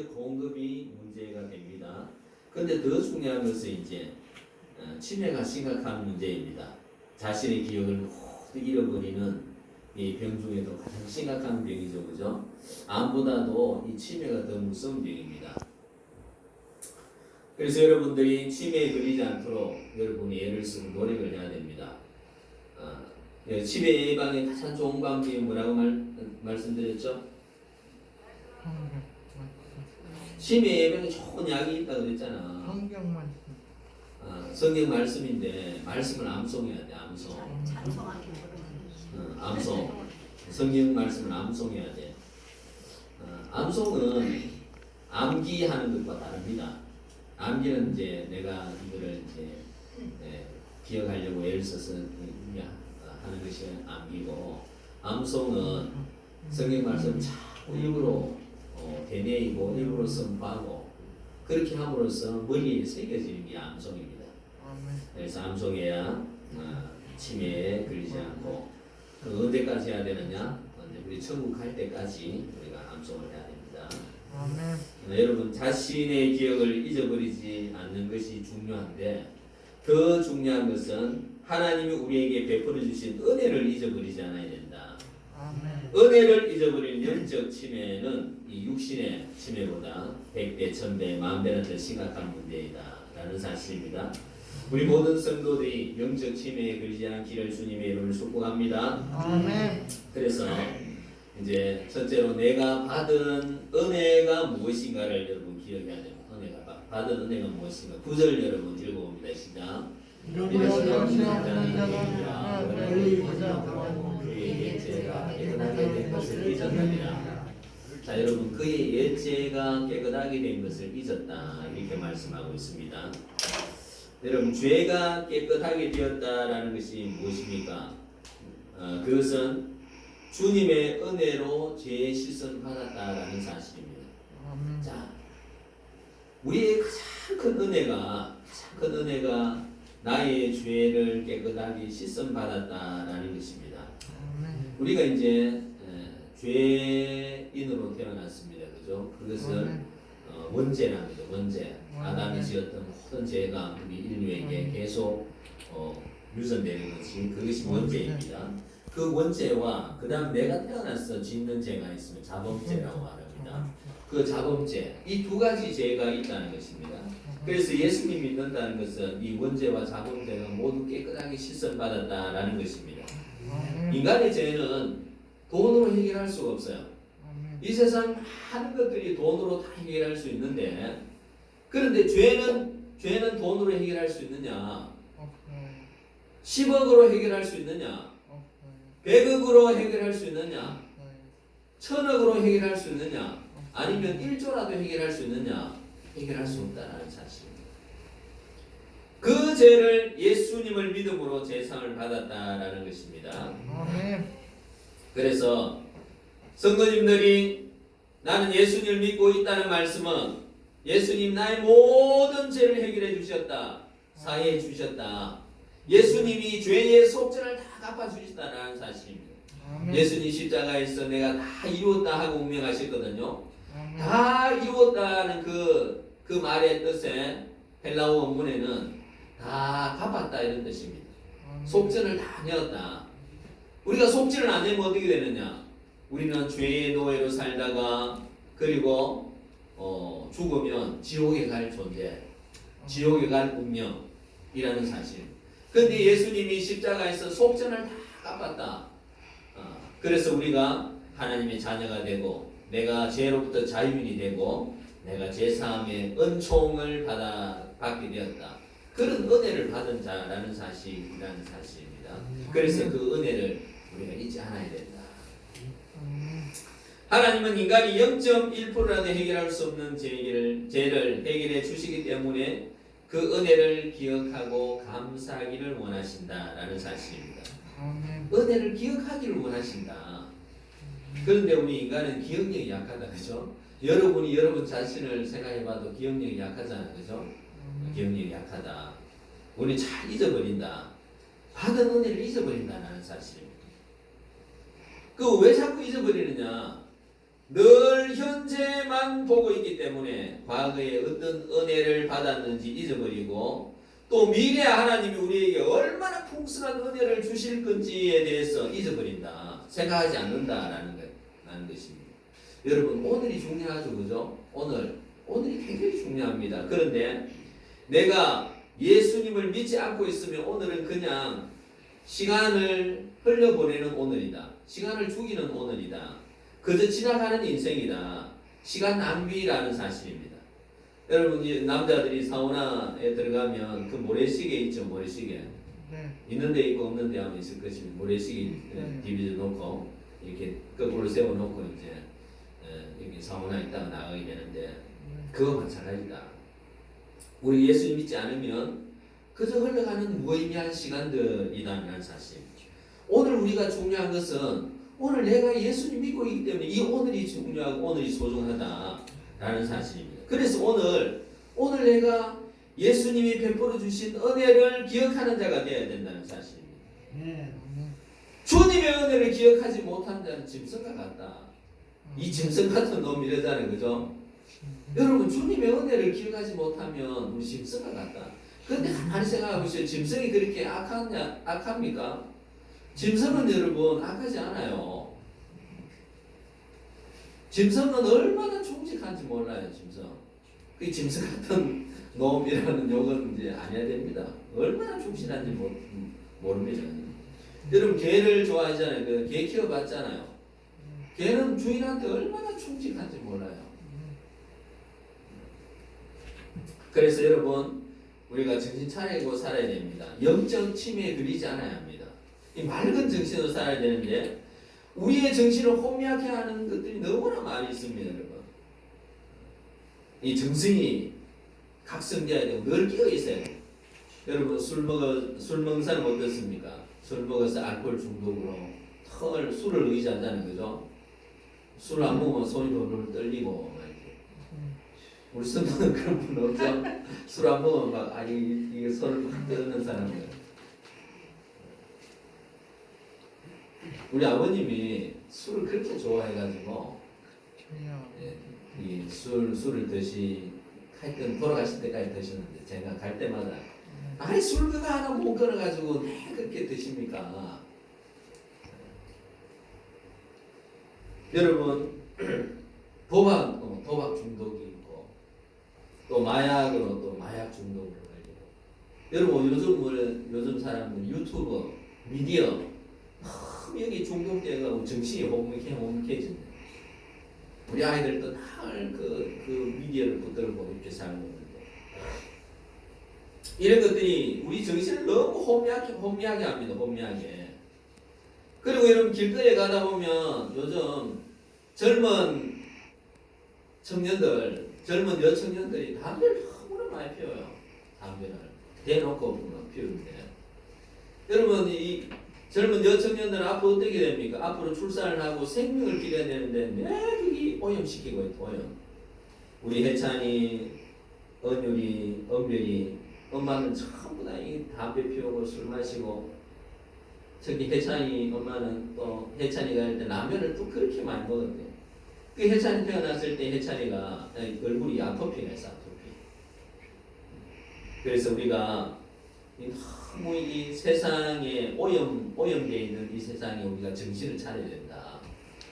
공급이 문제가 됩니다. 그런데 더 중요한 것은 이제 치매가 심각한 문제입니다. 자신의 기억을 모두 잃어버리는 이 병 중에도 가장 심각한 병이죠, 그죠? 암보다도 이 치매가 더 무서운 병입니다. 그래서 여러분들이 치매에 걸리지 않도록 여러분이 애를 쓰고 노력을 해야 됩니다. 치매 예방에 가장 좋은 방법이 뭐라고 말씀드렸죠? 치매 예방에 좋은 약이 있다고 그랬잖아. 성경 말씀. 성경 말씀인데 말씀을 암송해야 돼. 암송. 암송. 성경 말씀을 암송해야 돼. 암송은 암기하는 것과 다릅니다. 암기는 이제 내가 이거를 이제 기억하려고 애를 써서 하는 것이 암기고, 암송은 성경 말씀 자꾸 입으로 되뇌이고 입으로 선포하고 그렇게 함으로써 머리에 새겨지는 게 암송입니다. 그래서 암송해야 치매에 걸리지 않고, 언제까지 해야 되느냐? 우리 천국 갈 때까지 우리가 암송을 해야 됩니다. 여러분, 자신의 기억을 잊어버리지 않는 것이 중요한데, 더 중요한 것은 하나님이 우리에게 베풀어 주신 은혜를 잊어버리지 않아야 된다. 은혜를 잊어버리는 영적 치매는 이 육신의 치매보다 100배, 1000배, 10,000배나 더 심각한 문제이다 라는 사실입니다. 우리 모든 성도들이 영적 치매에 걸리지 않기를 주님의 이름을 축복합니다. 그래서 이제 첫째로 내가 받은 은혜가 무엇인가를 여러분 기억해야 됩니다. 받은 은혜가 무엇인가. 9절 여러분 읽어봅니다. 시작. 그의 예죄가 깨끗하게 된 것을 잊었느니라. 자, 여러분, 그의 예죄가 깨끗하게 된 것을 잊었다 이렇게 말씀하고 있습니다. 여러분, 죄가 깨끗하게 되었다라는 것이 무엇입니까? 그것은 주님의 은혜로 죄의 씻음 받았다라는 사실입니다. 자, 우리의 가장 큰 은혜가 나의 죄를 깨끗하게 씻음 받았다라는 것입니다. 우리가 이제 죄인으로 태어났습니다. 그죠? 그것은 원죄라는 거죠. 원죄. 아담이 지었던 모든 죄가 우리 인류에게 계속 유전되는 것이, 그것이 원죄입니다. 그 원죄와 그 다음 내가 태어나서 짓는 죄가 있으면 자범죄라고 말합니다. 그 자범죄, 이 두 가지 죄가 있다는 것입니다. 그래서 예수님 믿는다는 것은 이 원죄와 자범죄가 모두 깨끗하게 씻음받았다라는 것입니다. 인간의 죄는 돈으로 해결할 수가 없어요. 이 세상 많은 것들이 돈으로 다 해결할 수 있는데, 그런데 죄는 돈으로 해결할 수 있느냐? 10억으로 해결할 수 있느냐? 100억으로 해결할 수 있느냐? 1000억으로 해결할 수 있느냐? 아니면 1조라도 해결할 수 있느냐? 해결할 수 없다는 사실입니다. 그 죄를 예수님을 믿음으로 제상을 받았다라는 것입니다. 그래서 성도님들이 나는 예수님을 믿고 있다는 말씀은 예수님 나의 모든 죄를 해결해 주셨다. 사해해 주셨다. 예수님이 죄의 속죄를 다 갚아주셨다는 사실입니다. 예수님 십자가에서 내가 다 이루었다 하고 운명하셨거든요. 다 이루었다는 그 말의 뜻에 헬라어 원문에는 다 갚았다 이런 뜻입니다. 속죄를 다 내었다. 우리가 속죄를 안 내면 어떻게 되느냐? 우리는 죄의 노예로 살다가 그리고 죽으면 지옥에 갈 존재, 지옥에 갈 운명이라는 사실. 그런데 예수님이 십자가에서 속죄를 다 갚았다. 그래서 우리가 하나님의 자녀가 되고 내가 죄로부터 자유인이 되고 내가 죄사함의 은총을 받게 되었다. 그런 은혜를 받은 자라는 사실이라는 사실입니다. 그래서 그 은혜를 우리가 잊지 않아야 된다. 하나님은 인간이 0.1%라도 해결할 수 없는 죄를 해결해 주시기 때문에 그 은혜를 기억하고 감사하기를 원하신다라는 사실입니다. 은혜를 기억하기를 원하신다. 그런데 우리 인간은 기억력이 약하다, 그죠? 여러분이 여러분 자신을 생각해봐도 기억력이 약하잖아요, 그죠? 기억력이 약하다. 우리 잘 잊어버린다. 받은 은혜를 잊어버린다는 사실입니다. 그 왜 자꾸 잊어버리느냐? 늘 현재만 보고 있기 때문에 과거에 어떤 은혜를 받았는지 잊어버리고 또 미래 하나님이 우리에게 얼마나 풍성한 은혜를 주실 건지에 대해서 잊어버린다. 생각하지 않는다라는 것입니다. 여러분 오늘이 중요하죠. 그죠? 오늘이 굉장히 중요합니다. 그런데 내가 예수님을 믿지 않고 있으면 오늘은 그냥 시간을 흘려보내는 오늘이다. 시간을 죽이는 오늘이다. 그저 지나가는 인생이다. 시간 낭비라는 사실입니다. 여러분 이 남자들이 사우나에 들어가면 그 모래시계 있죠. 모래시계. 네. 있는 데 있고 없는 데 하면 있을 것입니다. 모래시계 디비져 놓고 이렇게 거꾸로 세워놓고 이제 여기 사우나 있다가 나가게 되는데 그거 마찬가지다. 우리 예수님 믿지 않으면 그저 흘러가는 무의미한 시간들이라는 사실. 오늘 우리가 중요한 것은 오늘 내가 예수님 믿고 있기 때문에 이 오늘이 중요하고 오늘이 소중하다라는 사실입니다. 그래서 오늘 내가 예수님이 베풀어 주신 은혜를 기억하는 자가 되어야 된다는 사실입니다. 네. 주님의 은혜를 기억하지 못한 자는 짐승과 같다. 이 짐승 같은 놈이라잖아요. 그죠? 여러분 주님의 은혜를 기억하지 못하면 우리 짐승과 같다. 그런데 가만히 생각해 보세요. 짐승이 그렇게 악합니까? 짐승은 여러분 악하지 않아요. 짐승은 얼마나 충직한지 몰라요. 그 짐승 같은 놈이라는 욕은 이제 안 해야 됩니다. 얼마나 충실한지 모릅니다. 여러분 개를 좋아하잖아요. 그 개 키워봤잖아요. 개는 주인한테 얼마나 충직한지 몰라요. 그래서 여러분 우리가 정신 차리고 살아야 됩니다. 영적 침해에 걸리지 않아야 합니다. 이 맑은 정신으로 살아야 되는데 우리의 정신을 혼미하게 하는 것들이 너무나 많이 있습니다. 여러분 이 정신이 각성되어야 되고 늘 깨어 있어야 돼요. 여러분 술 먹은 사람 어떻습니까? 술 먹어서 알코올 중독으로 술을 의지하자는 거죠. 술 안 먹으면 손이 벌벌 떨리고 막 이렇게. 우리 성도는 그런 분 없죠? 술 안 먹으면 막 이게 손을 확 떠는 사람들. 우리 아버님이 술을 그렇게 좋아해가지고 이 술을 하여튼 돌아가실 때까지 드셨는데 제가 갈 때마다 아니 술 그거 하나 못 끊어가지고 왜 그렇게 드십니까? 여러분 도박 중독이 있고 또 마약으로 또 마약 중독으로 걸리고 여러분 요즘 사람들 유튜브 미디어 너무 여기 중독되어가고 정신이 혼미해진다. 우리 아이들도 늘 그 미디어를 붙들고 이렇게 살고 있는데 이런 것들이 우리 정신을 너무 혼미하게 합니다. 혼미하게. 그리고 여러분 길거리에 가다 보면 요즘 젊은 여청년들이 담배를 너무나 많이 피워요. 담배를 대놓고 피우는데 여러분 이 젊은 여청년들은 앞으로 어떻게 됩니까? 앞으로 출산을 하고 생명을 기려야 되는데 매일 오염시키고 있고 오염. 우리 혜찬이, 은율이, 은별이 엄마는 전부 다 이 담배 피우고 술 마시고 저기 혜찬이 엄마는 또 혜찬이가 할 때 라면을 또 그렇게 많이 먹었대요. 그 혜찬이 태어났을 때 혜찬이가 얼굴이 아토피가 있어. 아토피. 그래서 우리가 너무 이 세상에 오염되어 있는 이 세상에 우리가 정신을 차려야 된다.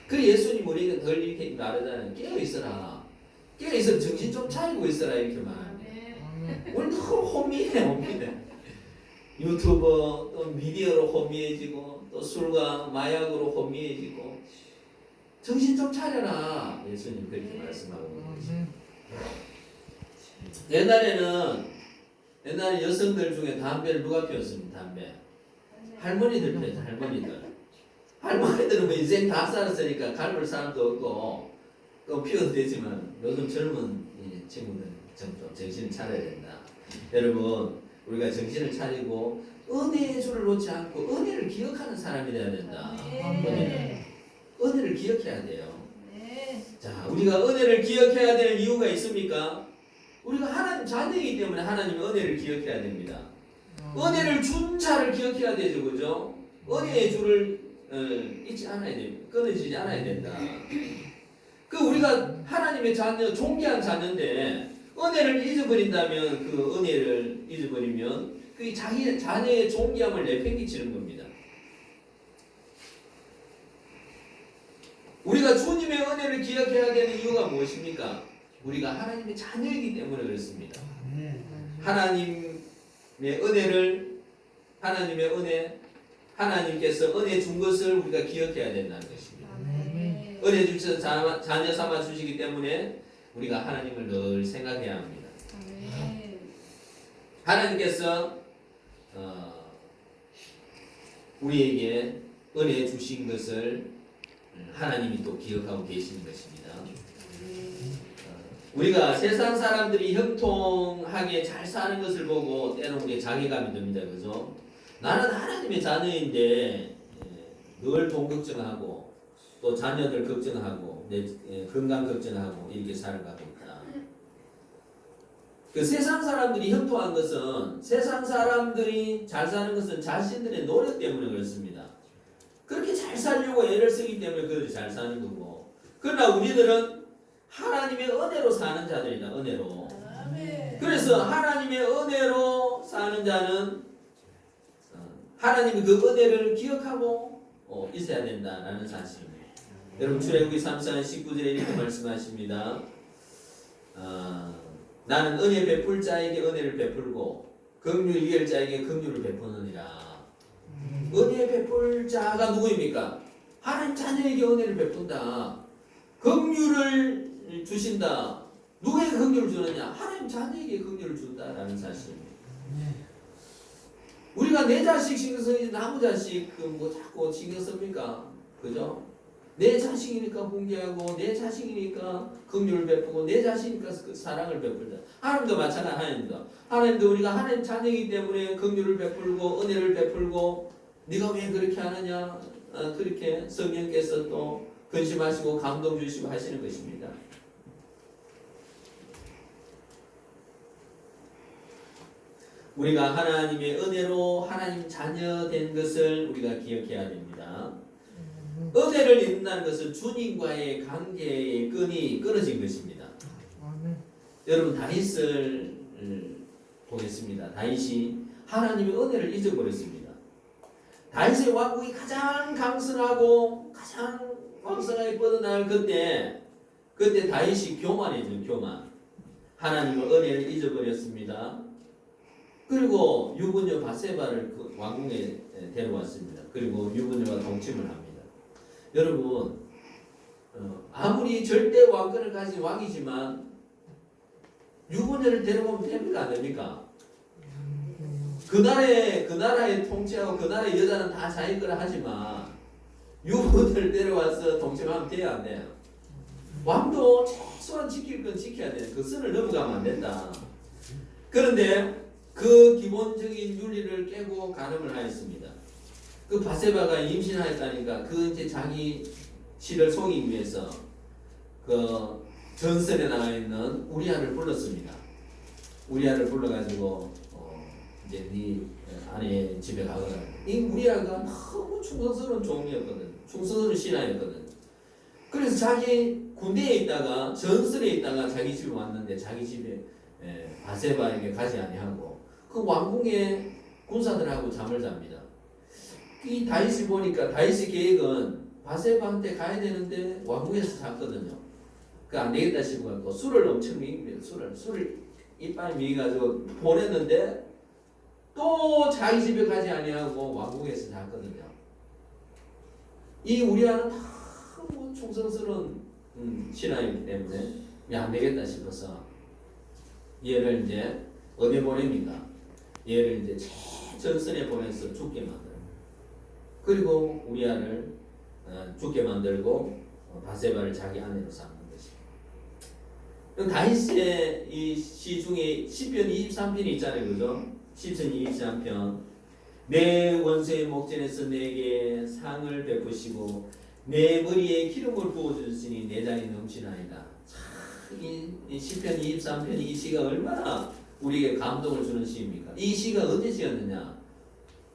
그 예수님 우리가 덜 이렇게 말하잖아요. 깨어있어라. 깨어있어 정신 좀 차리고 있어라 이렇게 말합니다. 오늘 너무 혼미해. 유튜버 또 미디어로 혼미해지고 또 술과 마약으로 혼미해지고 정신 좀 차려라. 예수님 그렇게 말씀하고 계십니다. 옛날에 여성들 중에 담배를 누가 피웠습니까? 담배. 할머니들 피웠죠. 할머니들은 뭐 인생 다 살았으니까 갈물 사람도 없고 또 피워도 되지만 요즘 젊은 친구들 좀 정신을 차려야 된다. 여러분 우리가 정신을 차리고 은혜의 줄을 놓지 않고 은혜를 기억하는 사람이 되어야 된다. 은혜를 기억해야 돼요. 자, 우리가 은혜를 기억해야 되는 이유가 있습니까? 우리가 하나님 자녀이기 때문에 하나님의 은혜를 기억해야 됩니다. 은혜를 준 자를 기억해야 되죠, 그죠? 은혜의 줄을 잊지 않아야 됩니다. 끊어지지 않아야 된다. 그 우리가 하나님의 자녀, 존귀한 자녀인데 은혜를 잊어버린다면 그 은혜를 잊어버리면 그 자기 자녀의 존귀함을 내팽개치는 겁니다. 우리가 주님의 은혜를 기억해야 되는 이유가 무엇입니까? 우리가 하나님의 자녀이기 때문에 그렇습니다. 하나님의 은혜를 하나님의 은혜 하나님께서 은혜 준 것을 우리가 기억해야 된다는 것입니다. 은혜 주셔서 자녀 삼아 주시기 때문에 우리가 하나님을 늘 생각해야 합니다. 하나님께서 우리에게 은혜 주신 것을 하나님이 또 기억하고 계시는 것입니다. 우리가 세상 사람들이 형통하게 잘 사는 것을 보고 때로는 우리의 자괴감이 듭니다. 그죠? 나는 하나님의 자녀인데 늘 돈 걱정하고 또 자녀들 걱정하고 내 건강 걱정하고 이렇게 살아가고 있다. 그 세상 사람들이 형통한 것은 세상 사람들이 잘 사는 것은 자신들의 노력 때문에 그렇습니다. 그렇게 잘 살려고 애를 쓰기 때문에 그들이 잘 사는 거고, 그러나 우리들은 하나님의 은혜로 사는 자들이다. 은혜로. 그래서 하나님의 은혜로 사는 자는 하나님의 그 은혜를 기억하고 있어야 된다라는 사실입니다. 여러분 출애굽기 3장 19절에 이렇게 말씀하십니다. 나는 은혜 베풀 자에게 은혜를 베풀고 긍휼 이을 자에게 긍휼을 베푸느니라. 은혜 베풀 자가 누구입니까? 하나님 자녀에게 은혜를 베푼다. 긍휼을 주신다. 누구에게 긍휼을 주느냐? 하나님 자녀에게 긍휼을 준다라는 사실입니다. 우리가 내 자식 신경 쓰지 남의 자식 뭐 자꾸 신경 씁니까? 그죠? 내 자식이니까 공개하고 내 자식이니까 긍휼을 베푸고 내 자식이니까 그 사랑을 베풀다. 하나님도 마찬가지입니다. 하나님도 우리가 하나님 자녀이기 때문에 긍휼을 베풀고 은혜를 베풀고 네가 왜 그렇게 하느냐? 그렇게 성령께서 또 근심하시고 감동 주시고 하시는 것입니다. 우리가 하나님의 은혜로 하나님 자녀 된 것을 우리가 기억해야 됩니다. 은혜를 잊는다는 것은 주님과의 관계의 끈이 끊어진 것입니다. 여러분 다윗을 보겠습니다. 다윗이 하나님의 은혜를 잊어버렸습니다. 다윗의 왕국이 가장 강성하고 가장 왕성하게 뻗어나갈 그때 다윗이 교만해진 교만. 하나님의 은혜를 잊어버렸습니다. 그리고 유부녀 바세바를 그 왕궁에 데려왔습니다. 그리고 유부녀와 동침을 합니다. 여러분 아무리 절대 왕권을 가진 왕이지만 유부녀를 데려오면 됩니까? 안 됩니까? 그 나라의 통치하고 그 나라의 여자는 다 자기 거라 하지만 유부녀를 데려와서 동침하면 돼야 안 돼요? 왕도 최소한 지킬 건 지켜야 돼. 그 선을 넘어가면 안 된다. 그런데 그 기본적인 윤리를 깨고 간음을 하였습니다. 그 바세바가 임신하였다니까 그 이제 자기 씨를 속이기 위해서 그 전선에 나가 있는 우리아를 불렀습니다. 우리아를 불러가지고 이제 네 아내 집에 가거라. 이 우리아가 너무 충성스러운 종이었거든. 충성스러운 신하였거든. 그래서 자기 군대에 있다가 전선에 있다가 자기 집에 왔는데 자기 집에 바세바에게 가지 아니하고 그 왕궁의 군사들하고 잠을 잡니다. 이 다윗이 보니까 다윗의 계획은 바세바한테 가야 되는데 왕궁에서 잤거든요. 그 안 되겠다 싶어갖고 술을 엄청 먹입니다. 술을 이빨 먹여가지고 보냈는데 또 자기 집에 가지 아니하고 왕궁에서 잤거든요. 이 우리아는 너무 충성스러운 신하이기 때문에 안 되겠다 싶어서 얘를 이제 어디 보냅니까? 얘를 이제 최전선에 보내서 죽게 만들어요. 그리고 우리아를 죽게 만들고 바세바를 자기 아내로 삼는 것입니다. 다윗의 이 시 중에 시편 23편이 있잖아요, 그죠? 시편 23편. 내 원수의 목전에서 내게 상을 베푸시고 내 머리에 기름을 부어주시니 내 잔이 넘치나이다. 이 시편 23편이 이 시가 얼마나 우리에게 감동을 주는 시입니까? 이 시가 언제 지었느냐?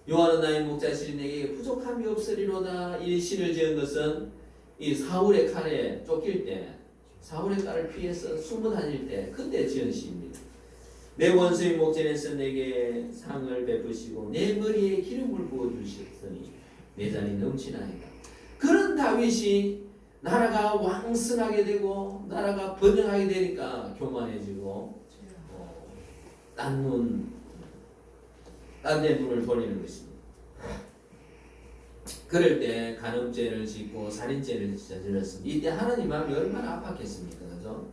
여호와는 나의 목자시니 내게 부족함이 없으리로다. 이 시를 지은 것은 이 사울의 칼에 쫓길 때 사울의 딸을 피해서 숨어 다닐 때 그때 지은 시입니다. 내 원수의 목전에서 내게 상을 베푸시고 내 머리에 기름을 부어주셨으니 내 잔이 넘치나이다. 그런 다윗이 나라가 왕성하게 되고 나라가 번영하게 되니까 교만해지고 딴 데 눈을 돌리는 것입니다. 그럴 때 간음죄를 짓고 살인죄를 저질렀습니다. 이때 하나님 마음이 얼마나 아팠겠습니까? 그죠?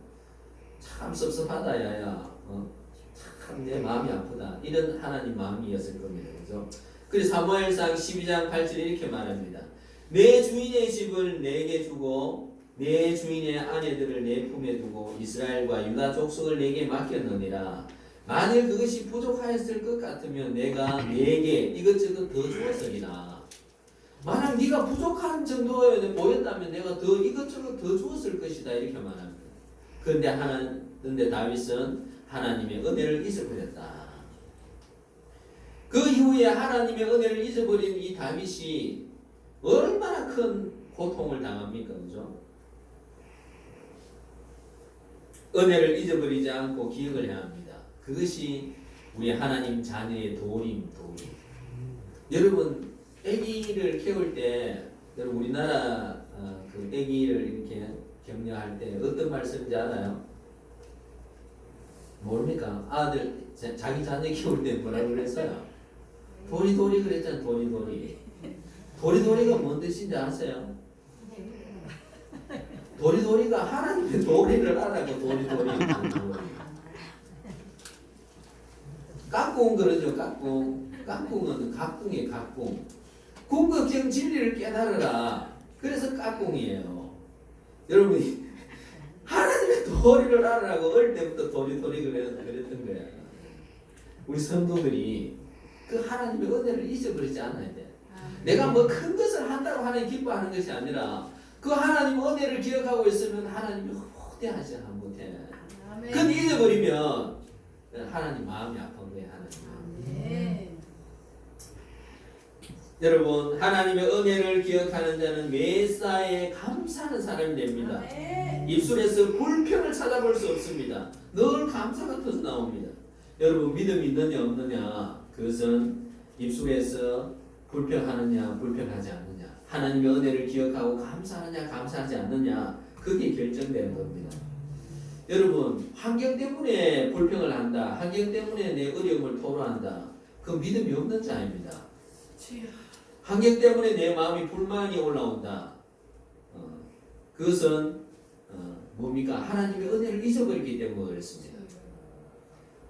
참 섭섭하다 야야. 참 내 마음이 아프다. 이런 하나님 마음이었을 겁니다. 그죠? 그래서 사무엘상 12장 8절에 이렇게 말합니다. 내 주인의 집을 내게 주고 내 주인의 아내들을 내 품에 두고 이스라엘과 유다 족속을 내게 맡겼느니라. 만일 그것이 부족하였을 것 같으면 내가 내게 이것저것 더 주었으리라. 만약 네가 부족한 정도에 보였다면 내가 더 이것저것 더 주었을 것이다. 이렇게 말합니다. 그런데 다윗은 하나님의 은혜를 잊어버렸다. 그 이후에 하나님의 은혜를 잊어버린 이 다윗이 얼마나 큰 고통을 당합니까? 그죠? 은혜를 잊어버리지 않고 기억을 해야 합니다. 그것이 우리 하나님 자녀의 도림. 여러분 아기를 키울 때 여러분 우리나라 그 아기를 이렇게 격려할 때 어떤 말씀인지 알아요? 모릅니까? 아들 자기 자녀 키울 때 뭐라고 그랬어요? 도리도리 그랬잖아요. 도리도리가 뭔 뜻인지 아세요? 도리도리가 하나님의 도리를 알아고 도리도리. 깍꿍 그러죠. 깍꿍은 각궁이에요. 각궁. 궁극적 진리를 깨달으라. 그래서 깍꿍이에요. 여러분이 하나님의 도리를 알아라고 어릴 때부터 도리도리 그랬던 거야. 우리 성도들이 그 하나님의 은혜를 잊어버리지 않아야 돼. 내가 뭐 큰 것을 한다고 하나님 기뻐하는 것이 아니라 그 하나님 은혜를 기억하고 있으면 하나님이 후대하지 못해. 그건 잊어버리면 하나님 마음이 아픈 거예요. 하나님. 여러분 하나님의 은혜를 기억하는 자는 매사에 감사하는 사람이 됩니다. 입술에서 불평을 찾아볼 수 없습니다. 늘 감사가 터져 나옵니다. 여러분 믿음이 있느냐 없느냐 그것은 입술에서 불평하느냐 불평하지 않느냐 하나님의 은혜를 기억하고 감사하느냐 감사하지 않느냐 그게 결정되는 겁니다. 여러분 환경 때문에 불평을 한다. 환경 때문에 내 어려움을 토로한다. 그 믿음이 없는 자입니다. 환경 때문에 내 마음이 불만이 올라온다. 그것은 뭡니까? 하나님의 은혜를 잊어버렸기 때문에 그렇습니다.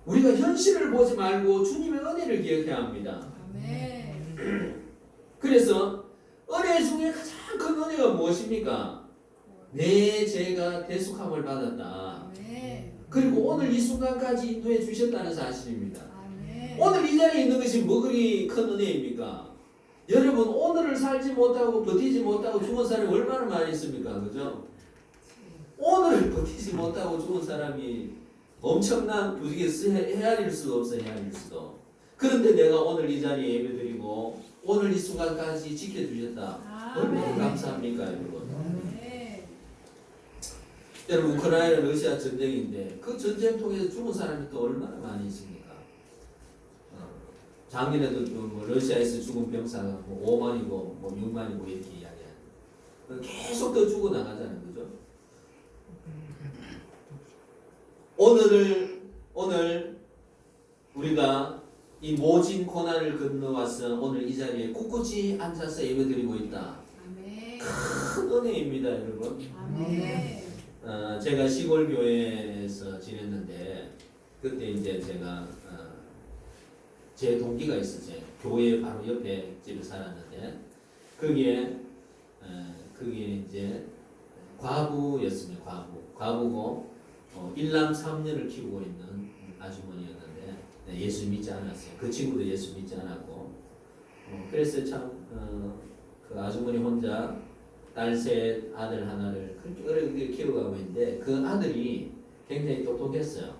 우리가 현실을 보지 말고 주님의 은혜를 기억해야 합니다. 그래서 은혜 중에 가장 큰 은혜가 무엇입니까? 내 죄가 대속함을 받았다. 그리고 오늘 이 순간까지 인도해 주셨다는 사실입니다. 오늘 이 자리에 있는 것이 뭐 그리 큰 은혜입니까? 여러분 오늘을 살지 못하고 버티지 못하고 죽은 사람이 얼마나 많이 있습니까? 그죠? 오늘을 버티지 못하고 죽은 사람이 엄청난 부지기에서 헤아릴 수도 없어. 헤아릴 수도. 그런데 내가 오늘 이 자리에 예배드리고 오늘 이 순간까지 지켜주셨다. 얼마나 감사합니까 여러분? 여러분 우크라이나 러시아 전쟁인데 그 전쟁 통해서 죽은 사람이 또 얼마나 많이 있습니까? 작년에도 뭐 러시아에서 죽은 병사가 뭐 5만이고 뭐 6만이고 이렇게 이야기하는 계속 더 죽어나가잖아요. 그죠? 오늘 우리가 이 모진 고난을 건너와서 오늘 이 자리에 꿋꿋이 앉아서 예배드리고 있다. 큰 은혜입니다, 여러분. 제가 시골 교회에서 지냈는데 그때 이제 제가 제 동기가 있었어요. 교회 바로 옆에 집에 살았는데 거기에 이제 과부였습니다. 과부고 일남 3년을 키우고 있는 아주머니였는데 예수 믿지 않았어요. 그 친구도 예수 믿지 않았고 그래서 참 그 아주머니 혼자 딸 셋 아들 하나를 그렇게 어렵게 키워가고 있는데 그 아들이 굉장히 똑똑했어요.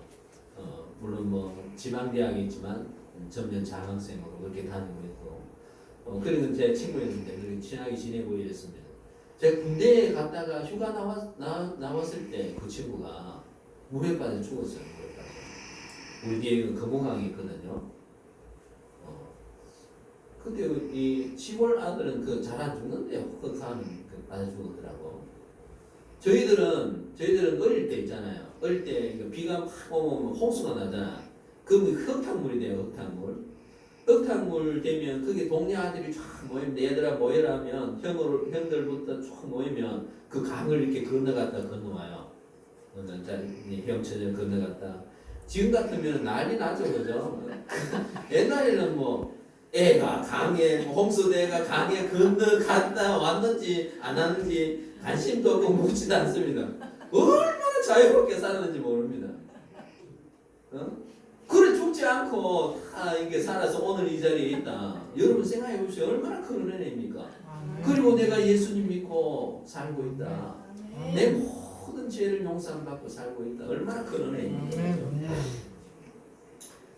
물론 뭐 지방대학이지만 전면 장학생으로 그렇게 다니고 있고 그리고 제 친구였는데 그렇게 친하게 지내고 이랬습니다. 제가 군대에 갔다가 휴가 나왔을 때 그 친구가 물에 빠져 죽었어요. 물에 빠져. 우리 뒤에 금호강이 있거든요. 근데 이 시골 아들은 그 잘 안 죽는데요. 그 사람은 빠져 죽었더라고. 저희들은 어릴 때 있잖아요. 어릴 때 비가 막 오면 홍수가 나잖아. 그러면 흙탕물이 돼요. 흙탕물 되면 그게 동네 아들이 쫙 모이면 얘들아 모여라 하면 형들부터 쫙 모이면 그 강을 이렇게 건너와요. 헤엄쳐져 건너갔다. 지금 같으면 난리 나죠, 그죠? 옛날에는 뭐 애가 강에 홍수대가 강에 건너갔다 왔는지 안 왔는지 관심도 없고 묻지도 않습니다. 얼마나 자유롭게 살았는지 모릅니다. 그래 죽지 않고 다 이게 살아서 오늘 이 자리에 있다. 여러분 생각해 보세요. 얼마나 큰 은혜입니까? 그리고 내가 예수님 믿고 살고 있다. 내 모든 죄를 용서받고 살고 있다. 얼마나 큰 은혜입니까?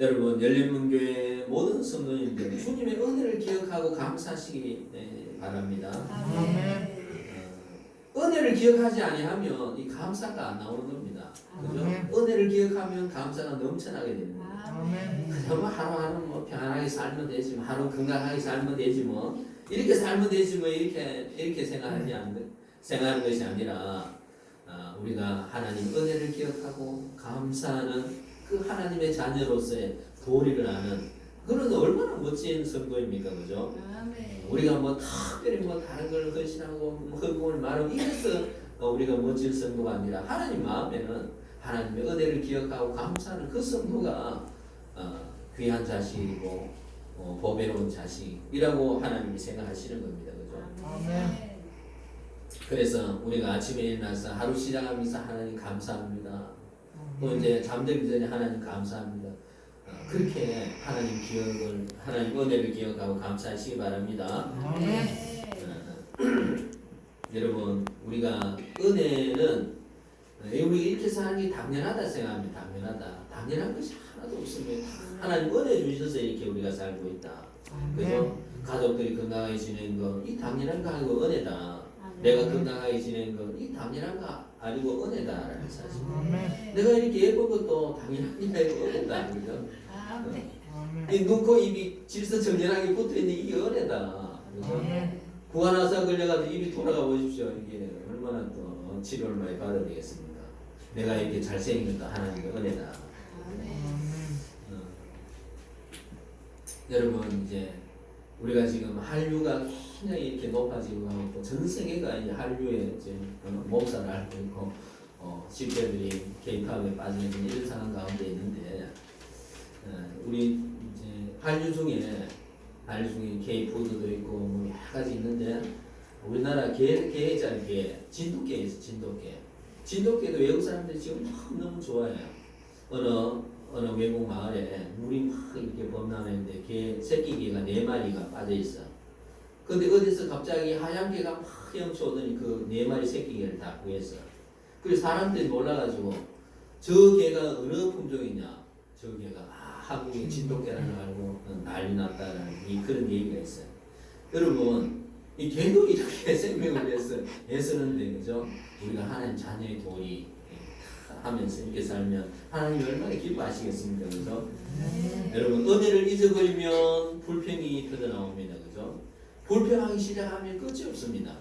여러분 열린문교회 모든 성도님들 주님의 은혜를 기억하고 감사하시기 바랍니다. 은혜를 기억하지 아니하면 이 감사가 안 나오는 겁니다. 그죠? 은혜를 기억하면 감사가 넘쳐나게 됩니다. 그냥 하루하루 뭐 편안하게 살면 되지, 뭐 하루 건강하게 살면 되지, 뭐 이렇게 살면 되지, 뭐 이렇게 생각하는 것이 아니라 우리가 하나님 은혜를 기억하고 감사하는 그 하나님의 자녀로서의 도리를 아는 그런 얼마나 멋진 성도입니까, 그죠? 우리가 뭐 특별히 뭐 다른 걸 헌신하고 헌금을 말하고 이래서 우리가 멋진 성도가 아니라 하나님 마음에는 하나님의 은혜를 기억하고 감사하는 그 성도가 귀한 자식이고 보배로운 자식이라고 하나님이 생각하시는 겁니다, 그죠? 그래서 우리가 아침에 일어나서 하루 시작하면서 하나님 감사합니다. 또 이제 잠들기 전에 하나님 감사합니다. 그렇게 하나님 은혜를 기억하고 감사하시기 바랍니다. 여러분 우리가 은혜는 우리 이렇게 사는 게 당연하다 생각합니다. 당연한 것이 하나도 없습니다. 하나님 은혜 주셔서 이렇게 우리가 살고 있다. 그죠? 가족들이 건강하게 지내는 거 이 당연한 거 아니고 은혜다. 내가 건강하게 지내는 거 이 당연한 거 아니고 은혜다라는 사실. 내가 이렇게 예쁜 것도 당연한 게 아니고 은혜다. 그죠? 이 눈, 코, 입이 질서정연하게 붙어있는 이게 은혜다. 그죠? 구안화사 걸려가지고 입이 돌아가 보십시오. 이게 얼마나 또 치료를 많이 받아야 되겠습니까? 내가 이렇게 잘생긴 것도 하나님의 은혜다. 여러분 이제 우리가 지금 한류가 굉장히 이렇게 높아지고 하고 전 세계가 이제 한류에 이제 목사를 앓고 있고 집회들이 K-팝에 빠지는 이런 상황 가운데 있는데 우리 이제 한류 중에 K-푸드도 있고 뭐 여러 가지 있는데 우리나라 게장 진돗개 있어. 진돗개도 외국 사람들이 지금 너무 좋아해요. 어느 외국 마을에 물이 막 이렇게 범람했는데 새끼 개가 4마리가 빠져 있어. 근데 어디서 갑자기 하얀 개가 막 헤엄쳐오더니 그 4마리 새끼 개를 다 구했어. 그래서 사람들이 놀라가지고 저 개가 어느 품종이냐? 저 개가 한국의 진돗개라는 걸 알고 난리 났다라는 그런 얘기가 있어요. 여러분 이 개도 이렇게 생명을 위해서 애쓰는데 그죠? 우리가 하나님 자녀의 도리 하면서 이렇게 살면 하나님 얼마나 기뻐하시겠습니까, 그죠? 여러분 은혜를 잊어버리면 불평이 터져나옵니다, 그죠? 불평하기 시작하면 끝이 없습니다.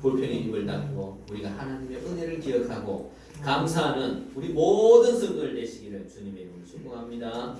불평의 입을 닫고 우리가 하나님의 은혜를 기억하고 감사하는 우리 모든 성도들 되시기를 주님의 이름으로 축복합니다.